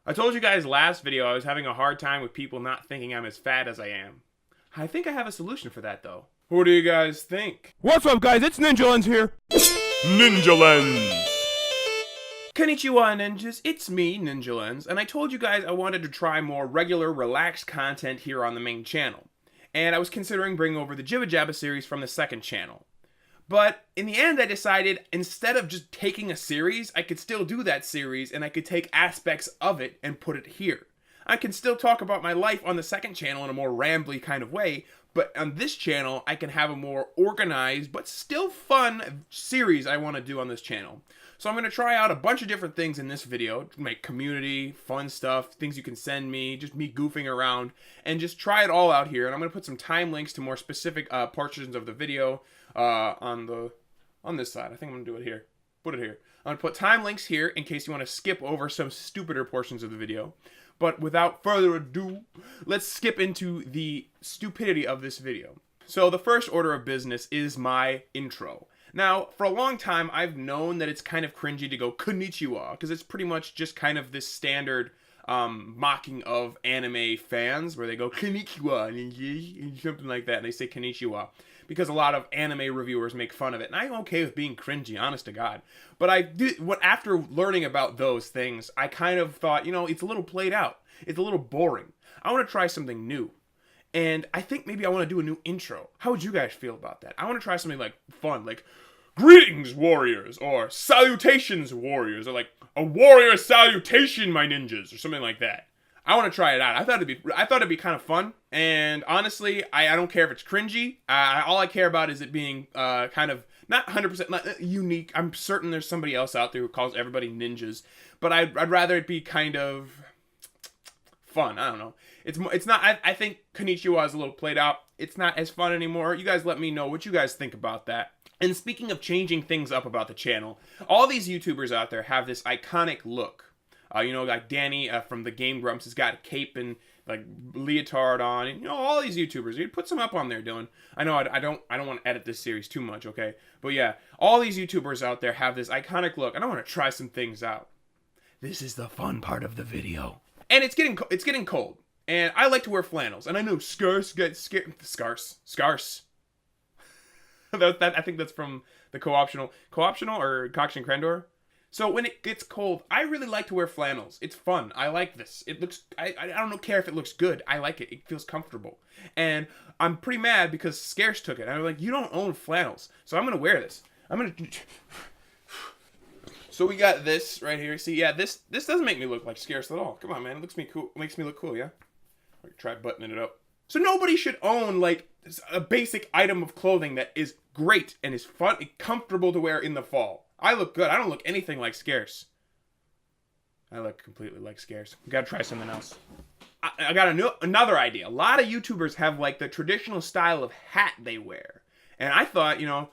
I told you guys last video I was having a hard time with people not thinking I'm as fat as I am. I think I have a solution for that though. What do you guys think? What's up, guys? It's ninjalens here. Ninjalens! Konnichiwa ninjas, it's me, ninjalens, and I told you guys I wanted to try more regular, relaxed content here on the main channel. And I was considering bringing over the Jibba Jabba series from the second channel. But in the end I decided instead of just taking a series, I could still do that series and I could take aspects of it and put it here. I can still talk about my life on the second channel in a more rambly kind of way, but on this channel I can have a more organized but still fun series I want to do on this channel. So I'm going to try out a bunch of different things in this video, make community, fun stuff, things you can send me, just me goofing around, and just try it all out here. And I'm going to put some time links to more specific portions of the video on this side. I think I'm going to do it here. Put it here. I'm going to put time links here in case you want to skip over some stupider portions of the video. But without further ado, let's skip into the stupidity of this video. So the first order of business is my intro. Now, for a long time, I've known that it's kind of cringy to go konnichiwa, because it's pretty much just kind of this standard mocking of anime fans, where they go konnichiwa, and something like that, and they say konnichiwa, because a lot of anime reviewers make fun of it, and I'm okay with being cringy, honest to God. But after learning about those things, I kind of thought, you know, it's a little played out. It's a little boring. I want to try something new. And I think maybe I want to do a new intro. How would you guys feel about that? I want to try something like fun, like greetings warriors, or salutations warriors, or like a warrior salutation my ninjas, or something like that. I want to try it out. I thought it'd be kind of fun. And honestly, I don't care if it's cringy. All I care about is it being kind of not 100% unique. I'm certain there's somebody else out there who calls everybody ninjas, but I'd rather it be kind of fun. I don't know. It's not. I think konnichiwa is a little played out. It's not as fun anymore. You guys let me know what you guys think about that. And speaking of changing things up about the channel, all these YouTubers out there have this iconic look. You know, like Danny from the Game Grumps has got a cape and like leotard on. And, you know, all these YouTubers. You put some up on there, Dylan. I know I don't want to edit this series too much, okay? But yeah, all these YouTubers out there have this iconic look, and I want to try some things out. This is the fun part of the video. And it's getting cold. And I like to wear flannels. And I know scarce get scared. Scarce. I think that's from the co-optional or Cox and Crendor. So when it gets cold, I really like to wear flannels. It's fun. I like this. It looks, I don't care if it looks good. I like it. It feels comfortable. And I'm pretty mad because Scarce took it. I'm like, you don't own flannels. So I'm going to wear this. So we got this right here. See, yeah, this doesn't make me look like Scarce at all. Come on, man. It makes me look cool, yeah? Try buttoning it up. So nobody should own, like, a basic item of clothing that is great and is fun and comfortable to wear in the fall. I look good. I don't look anything like Scarce. I look completely like Scarce. We gotta try something else. I got another idea. A lot of YouTubers have, like, the traditional style of hat they wear. And I thought, you know,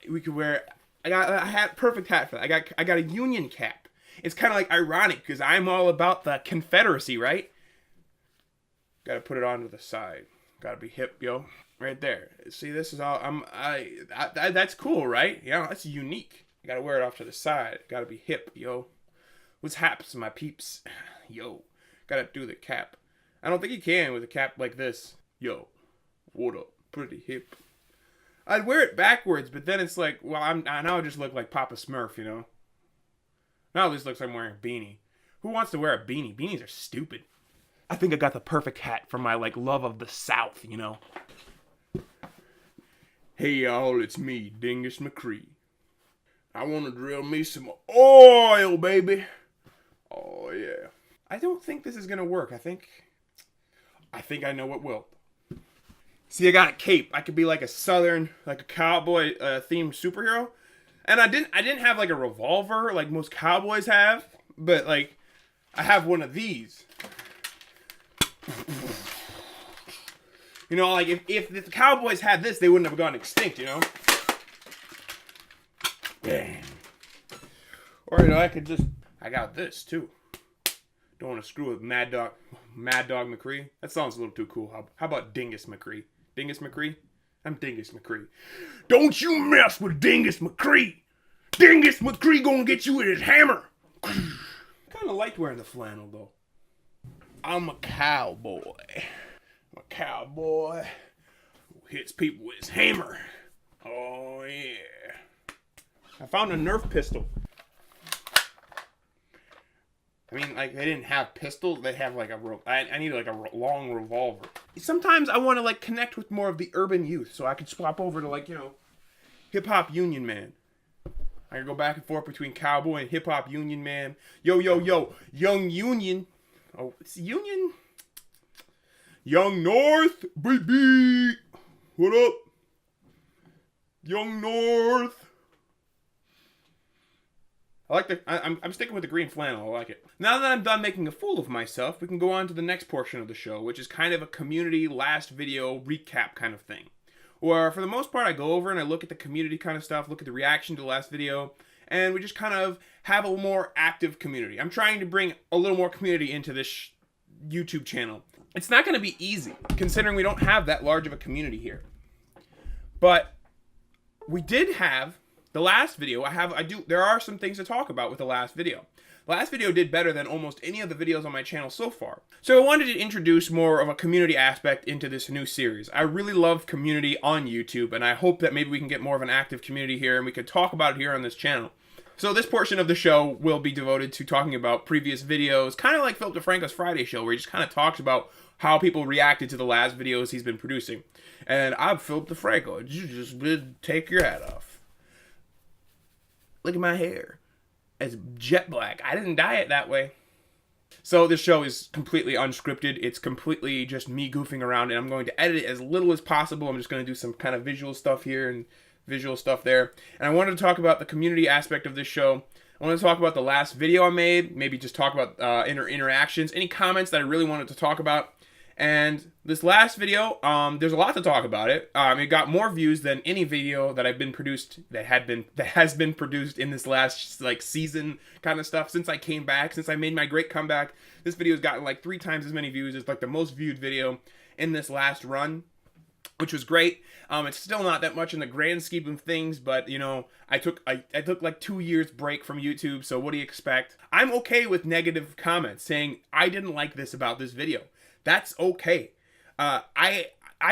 we could wear... I got a hat, perfect hat for that. I got a Union cap. It's kind of like ironic because I'm all about the Confederacy, right? Gotta put it on to the side. Gotta be hip, yo. Right there. See, this is all. That's cool, right? Yeah, that's unique. You gotta wear it off to the side. Gotta be hip, yo. What's haps, my peeps? Yo. Gotta do the cap. I don't think you can with a cap like this. Yo. What up? Pretty hip. I'd wear it backwards, but then it's like, well, now I just look like Papa Smurf, you know? Now this looks like I'm wearing a beanie. Who wants to wear a beanie? Beanies are stupid. I think I got the perfect hat for my, like, love of the South, you know? Hey, y'all, it's me, Dingus McCree. I want to drill me some oil, baby. Oh, yeah. I don't think this is going to work. I think I know what will. See, I got a cape. I could be like a southern, like a cowboy themed superhero. And I didn't have like a revolver like most cowboys have, but like I have one of these. You know, like if the cowboys had this, they wouldn't have gone extinct, you know? Bang. Or, you know, I got this too. Don't want to screw with Mad Dog McCree. That sounds a little too cool. How about Dingus McCree? Dingus McCree? I'm Dingus McCree. Don't you mess with Dingus McCree! Dingus McCree gonna get you with his hammer! Kinda liked wearing the flannel though. I'm a cowboy. I'm a cowboy who hits people with his hammer. Oh, yeah. I found a Nerf pistol. I mean, like, they didn't have pistols. They have, like, I need, like, a long revolver. Sometimes I want to, like, connect with more of the urban youth, so I could swap over to, like, you know, hip-hop Union Man. I can go back and forth between cowboy and hip-hop Union Man. Yo, yo, yo, Young Union. Oh, it's Union? Young North, baby. What up? Young North. I'm sticking with the green flannel. I like it. Now that I'm done making a fool of myself, we can go on to the next portion of the show, which is kind of a community last video recap kind of thing. Where, for the most part, I go over and I look at the community kind of stuff, look at the reaction to the last video, and we just kind of have a more active community. I'm trying to bring a little more community into this YouTube channel. It's not going to be easy, considering we don't have that large of a community here. But we did have the last video. There are some things to talk about with the last video. The last video did better than almost any of the videos on my channel so far. So I wanted to introduce more of a community aspect into this new series. I really love community on YouTube, and I hope that maybe we can get more of an active community here and we could talk about it here on this channel. So this portion of the show will be devoted to talking about previous videos, kind of like Philip DeFranco's Friday show, where he just kind of talks about how people reacted to the last videos he's been producing. And I'm Philip DeFranco. You just take your hat off. Look at my hair. It's jet black. I didn't dye it that way. So this show is completely unscripted. It's completely just me goofing around, and I'm going to edit it as little as possible. I'm just going to do some kind of visual stuff here and visual stuff there. And I wanted to talk about the community aspect of this show. I want to talk about the last video I made, maybe just talk about interactions, any comments that I really wanted to talk about. And this last video, there's a lot to talk about it. It got more views than any video that has been produced in this last like season kind of stuff. Since I came back, since I made my great comeback, this video has gotten like 3 times as many views. It's like the most viewed video in this last run, which was great. It's still not that much in the grand scheme of things, but you know, I took like 2 years break from YouTube, so what do you expect? I'm okay with negative comments saying I didn't like this about this video. That's okay. I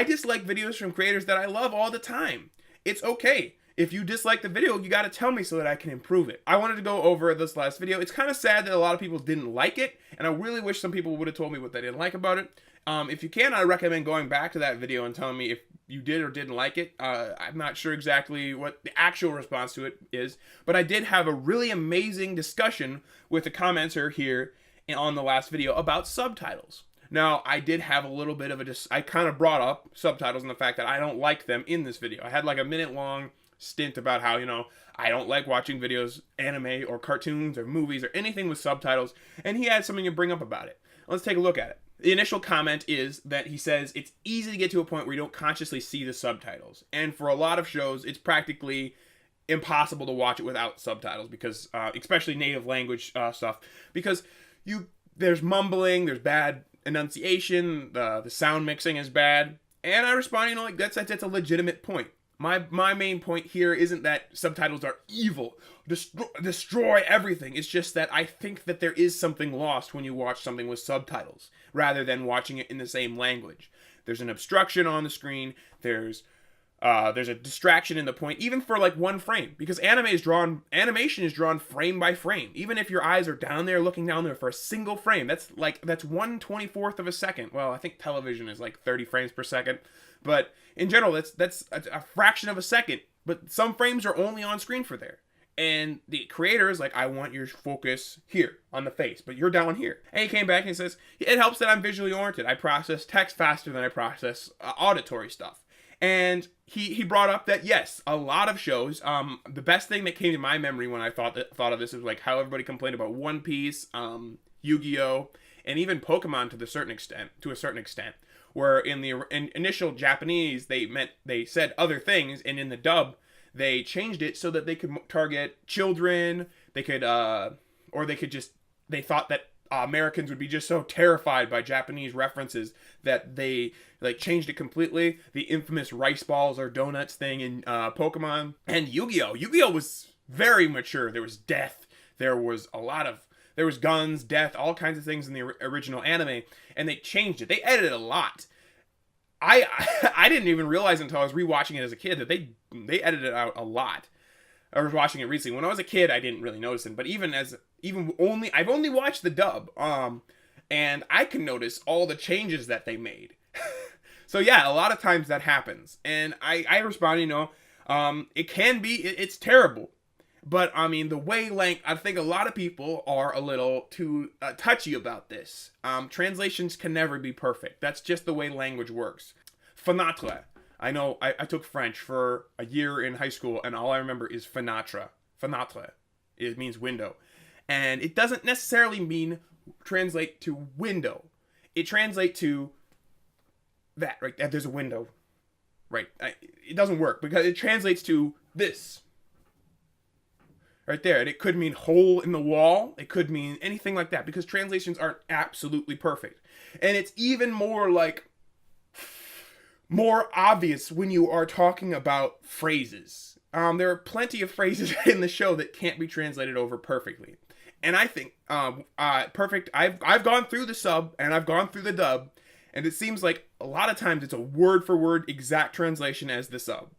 dislike videos from creators that I love all the time. It's okay. If you dislike the video, you gotta tell me so that I can improve it. I wanted to go over this last video. It's kind of sad that a lot of people didn't like it, and I really wish some people would have told me what they didn't like about it. If you can, I recommend going back to that video and telling me if you did or didn't like it. I'm not sure exactly what the actual response to it is, but I did have a really amazing discussion with a commenter here on the last video about subtitles. Now, I did have a little bit of I kind of brought up subtitles and the fact that I don't like them in this video. I had like a minute-long stint about how, you know, I don't like watching videos, anime or cartoons or movies or anything with subtitles, and he had something to bring up about it. Let's take a look at it. The initial comment is that he says it's easy to get to a point where you don't consciously see the subtitles. And for a lot of shows, it's practically impossible to watch it without subtitles because, especially native language stuff, because there's mumbling, there's bad enunciation, the sound mixing is bad, and I respond, you know, like that's a legitimate point. My main point here isn't that subtitles are evil, destroy everything. It's just that I think that there is something lost when you watch something with subtitles rather than watching it in the same language. There's an obstruction on the screen. There's a distraction in the point, even for like one frame, because animation is drawn frame by frame. Even if your eyes are down there looking down there for a single frame, that's 1/24th of a second. Well, I think television is like 30 frames per second, but in general, that's a fraction of a second. But some frames are only on screen for there. And the creator is like, I want your focus here on the face, but you're down here. And he came back and he says, it helps that I'm visually oriented. I process text faster than I process auditory stuff. And he brought up that, yes, a lot of shows, the best thing that came to my memory when I thought of this was like how everybody complained about One Piece, Yu-Gi-Oh, and even Pokemon to a certain extent, where in the initial Japanese, they said other things, and in the dub, they changed it so that they could target children, they thought that Americans would be just so terrified by Japanese references that they like changed it completely. The infamous rice balls or donuts thing in Pokemon and Yu-Gi-Oh. Yu-Gi-Oh was very mature. There was death. There was a lot of There was guns, death, all kinds of things in the original anime, and they changed it. They edited a lot. I didn't even realize until I was rewatching it as a kid that they edited out a lot. I was watching it recently. When I was a kid, I didn't really notice it, but I've only watched the dub, and I can notice all the changes that they made. So yeah, a lot of times that happens, and I respond, it can be, it's terrible, but I mean the way I think a lot of people are a little too touchy about this. Translations can never be perfect. That's just the way language works. Fenêtre. I know I took French for a year in high school, and all I remember is fenêtre. Fenêtre. It means window. And it doesn't necessarily translate to window. It translates to that, right? There's a window. Right. It doesn't work because it translates to this. Right there. And it could mean hole in the wall. It could mean anything like that because translations aren't absolutely perfect. And it's even more obvious when you are talking about phrases. There are plenty of phrases in the show that can't be translated over perfectly. And I think perfect. I've gone through the sub and I've gone through the dub, and it seems like a lot of times it's a word for word exact translation as the sub.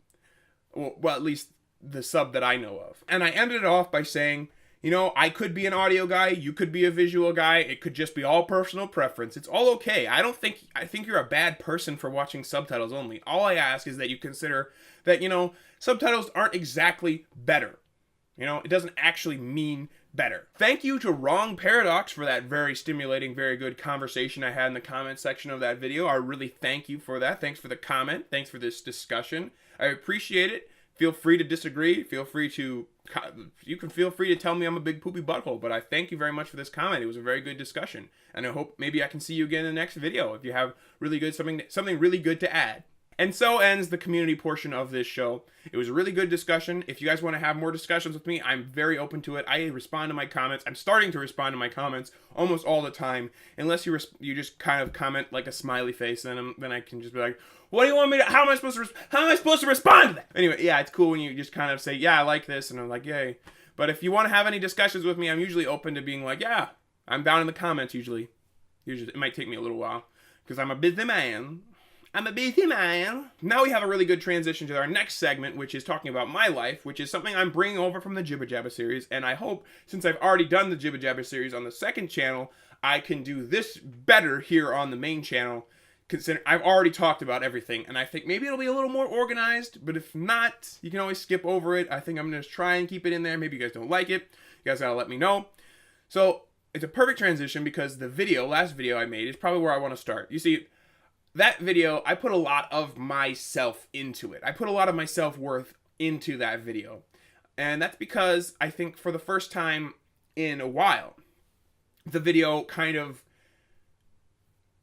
Well, at least the sub that I know of. And I ended it off by saying, I could be an audio guy, you could be a visual guy, it could just be all personal preference. It's all okay. I think you're a bad person for watching subtitles only. All I ask is that you consider that, subtitles aren't exactly better. It doesn't actually mean better. Thank you to Wrong Paradox for that very stimulating, very good conversation I had in the comment section of that video. I really thank you for that. Thanks for the comment. Thanks for this discussion. I appreciate it. Feel free to disagree. You can feel free to tell me I'm a big poopy butthole, but I thank you very much for this comment. It was a very good discussion, and I hope maybe I can see you again in the next video if you have something really good to add. And so ends the community portion of this show. It was a really good discussion. If you guys want to have more discussions with me, I'm very open to it. I respond to my comments. I'm starting to respond to my comments almost all the time, unless you just kind of comment like a smiley face, and then I can just be like, what do you want me to? How am I supposed to respond to that? Anyway, yeah, it's cool when you just kind of say, yeah, I like this, and I'm like, yay. But if you want to have any discussions with me, I'm usually open to being like, yeah, I'm down in the comments usually. It might take me a little while because I'm a busy man. Now we have a really good transition to our next segment, which is talking about my life, which is something I'm bringing over from the Jibba Jabba series. And I hope, since I've already done the Jibba Jabba series on the second channel, I can do this better here on the main channel. Consider I've already talked about everything, and I think maybe it'll be a little more organized, but if not, you can always skip over it. I think I'm going to try and keep it in there. Maybe you guys don't like it. You guys gotta let me know. So, it's a perfect transition because the last video I made is probably where I want to start. You see, that video, I put a lot of myself into it. I put a lot of my self-worth into that video. And that's because I think for the first time in a while, the video kind of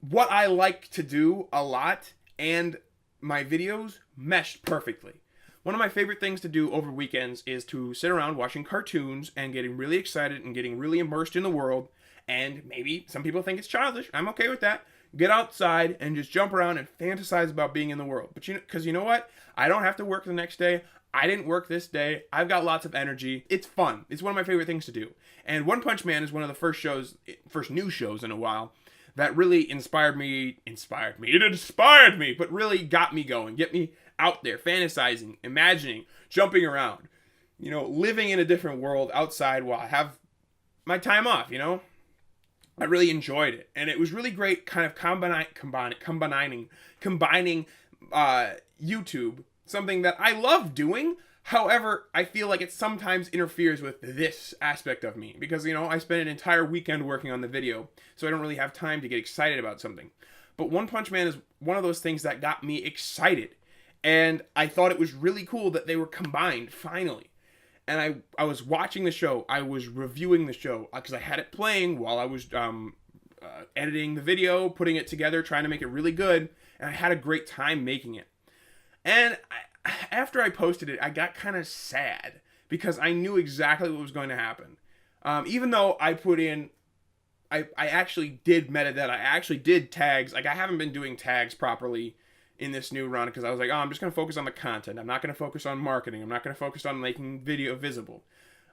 what I like to do a lot and my videos meshed perfectly. One of my favorite things to do over weekends is to sit around watching cartoons and getting really excited and getting really immersed in the world. And maybe some people think it's childish. I'm okay with that. Get outside and just jump around and fantasize about being in the world. But because you know what? I don't have to work the next day. I didn't work this day. I've got lots of energy. It's fun. It's one of my favorite things to do. And One Punch Man is one of the first new shows in a while that really inspired me. It inspired me, but really got me going. Get me out there, fantasizing, imagining, jumping around. Living in a different world outside while I have my time off, I really enjoyed it, and it was really great kind of combining YouTube, something that I love doing. However, I feel like it sometimes interferes with this aspect of me because, I spent an entire weekend working on the video, so I don't really have time to get excited about something. But One Punch Man is one of those things that got me excited, and I thought it was really cool that they were combined finally. And I was watching the show, I was reviewing the show, because I had it playing while I was editing the video, putting it together, trying to make it really good, and I had a great time making it. And after I posted it, I got kind of sad, because I knew exactly what was going to happen. Even though I put in, I actually did metadata, I actually did tags, I haven't been doing tags properly in this new run because I was like, I'm just going to focus on the content. I'm not going to focus on marketing. I'm not going to focus on making video visible.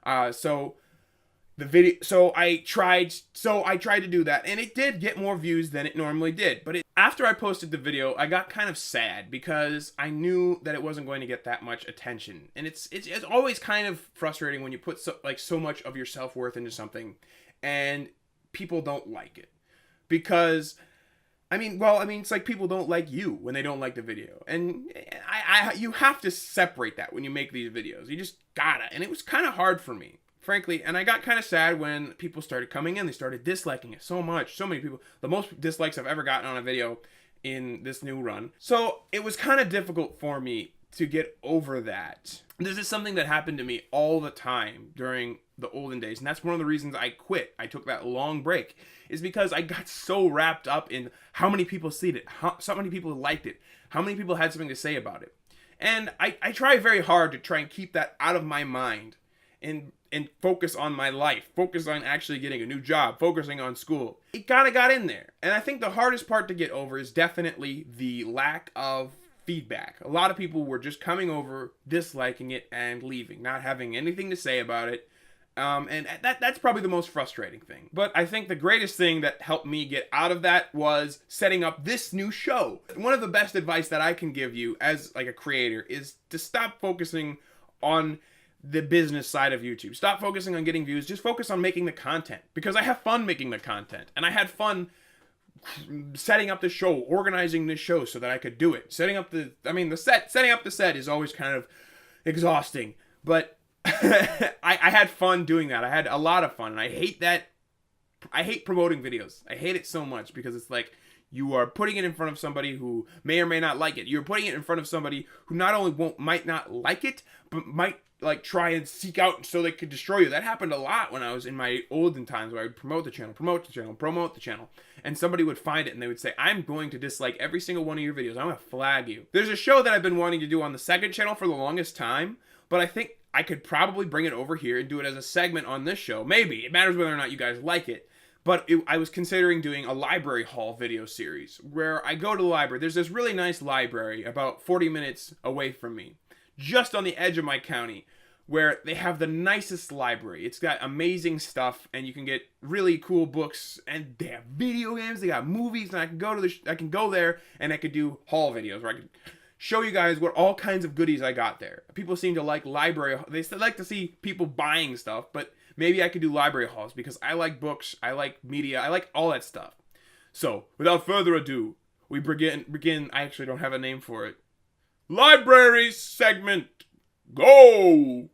So the video. So I tried to do that, and it did get more views than it normally did. But after I posted the video, I got kind of sad because I knew that it wasn't going to get that much attention. And it's always kind of frustrating when you put so much of your self-worth into something and people don't like it. Because it's like people don't like you when they don't like the video. And you have to separate that when you make these videos. You just gotta. And it was kind of hard for me, frankly. And I got kind of sad when people started coming in. They started disliking it so much. So many people. The most dislikes I've ever gotten on a video in this new run. So it was kind of difficult for me to get over that. This is something that happened to me all the time during the olden days. And that's one of the reasons I quit. I took that long break. Is because I got so wrapped up in how many people seen it, so many people liked it, how many people had something to say about it. And I try very hard to try and keep that out of my mind and focus on my life, focus on actually getting a new job, focusing on school. It kind of got in there. And I think the hardest part to get over is definitely the lack of feedback. A lot of people were just coming over, disliking it, and leaving, not having anything to say about it. And that's probably the most frustrating thing. But I think the greatest thing that helped me get out of that was setting up this new show. One of the best advice that I can give you as like a creator is to stop focusing on the business side of YouTube. Stop focusing on getting views. Just focus on making the content. Because I have fun making the content. And I had fun setting up the show, organizing this show so that I could do it. Setting up the set is always kind of exhausting. But I had fun doing that. I had a lot of fun, and I hate promoting videos. I hate it so much because it's like you are putting it in front of somebody who may or may not like it. You're putting it in front of somebody who not only might not like it, but might like try and seek out so they could destroy you. That happened a lot when I was in my olden times where I would promote the channel, and somebody would find it and they would say, I'm going to dislike every single one of your videos. I'm going to flag you. There's a show that I've been wanting to do on the second channel for the longest time, but I think I could probably bring it over here and do it as a segment on this show. Maybe. It matters whether or not you guys like it. But I was considering doing a library haul video series where I go to the library. There's this really nice library about 40 minutes away from me, just on the edge of my county, where they have the nicest library. It's got amazing stuff, and you can get really cool books, and they have video games, they got movies, and I can go there and I could do haul videos where I could show you guys what all kinds of goodies I got there. People seem to like they like to see people buying stuff, but maybe I could do library hauls because I like books, I like media, I like all that stuff. So, without further ado, we begin, I actually don't have a name for it. Library segment, go!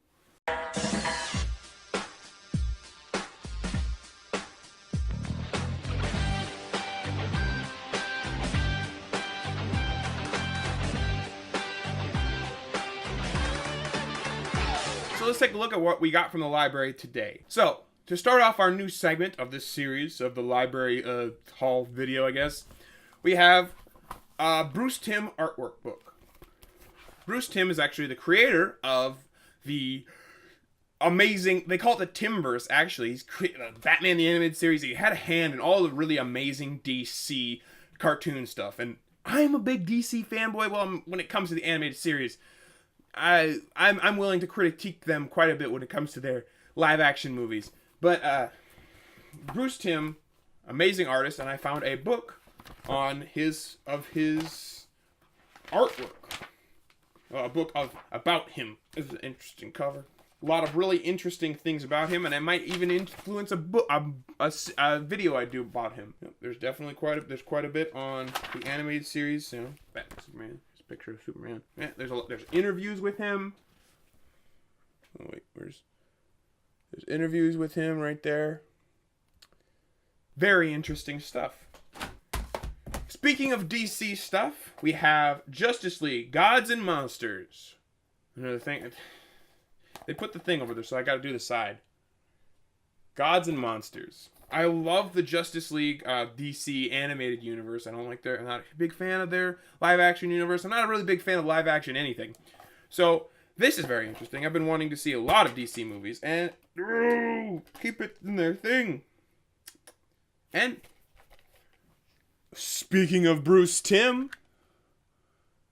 So let's take a look at what we got from the library today. So, to start off our new segment of this series of the library haul video, I guess, we have Bruce Timm artwork book. Bruce Timm is actually the creator of the amazing, they call it the Timverse, actually. He's created Batman the Animated Series. He had a hand in all the really amazing DC cartoon stuff. And I'm a big DC fanboy. Well, when it comes to the animated series, I'm willing to critique them quite a bit when it comes to their live action movies. But Bruce Timm, amazing artist, and I found a book on his artwork. A book about him. This is an interesting cover. A lot of really interesting things about him, and it might even influence a video I do about him. Yep, there's definitely quite a bit on the animated series. You know, Batman, Superman. Picture of Superman. Yeah, there's interviews with him. Oh wait, there's interviews with him right there. Very interesting stuff. Speaking of DC stuff, we have Justice League, Gods and Monsters. Another thing, they put the thing over there, so I got to do the side. Gods and Monsters. I love the Justice League DC animated universe. I'm not a big fan of their live action universe. I'm not a really big fan of live action anything. So this is very interesting. I've been wanting to see a lot of DC movies and keep it in their thing. And speaking of Bruce Timm,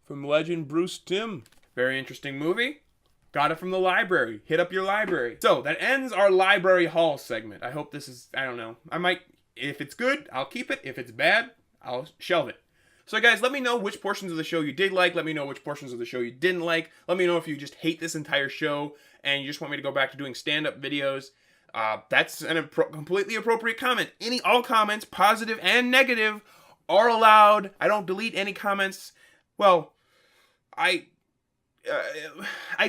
from legend Bruce Timm, very interesting movie. Got it from the library. Hit up your library. So that ends our library haul segment. I hope this is, I don't know. I might, if it's good, I'll keep it. If it's bad, I'll shelve it. So guys, let me know which portions of the show you did like. Let me know which portions of the show you didn't like. Let me know if you just hate this entire show and you just want me to go back to doing stand-up videos. That's an completely appropriate comment. All comments, positive and negative, are allowed. I don't delete any comments. Well, I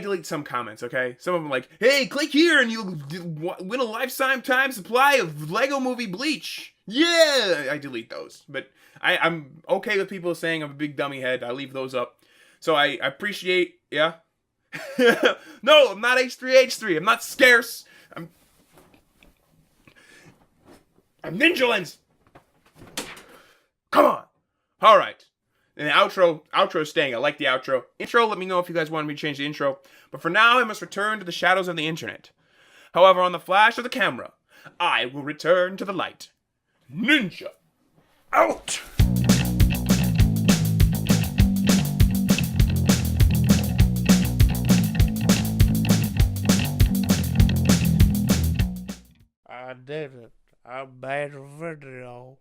delete some comments, okay? Some of them like, hey, click here and you'll win a lifetime supply of Lego Movie Bleach. Yeah! I delete those. But I'm okay with people saying I'm a big dummy head. I leave those up. So I appreciate, yeah? No, I'm not H3H3. I'm not scarce. I'm ninjalens. Come on. All right. And the outro's staying. I like the outro. Intro, let me know if you guys want me to change the intro. But for now, I must return to the shadows of the internet. However, on the flash of the camera, I will return to the light. Ninja out! I did it. I made a video.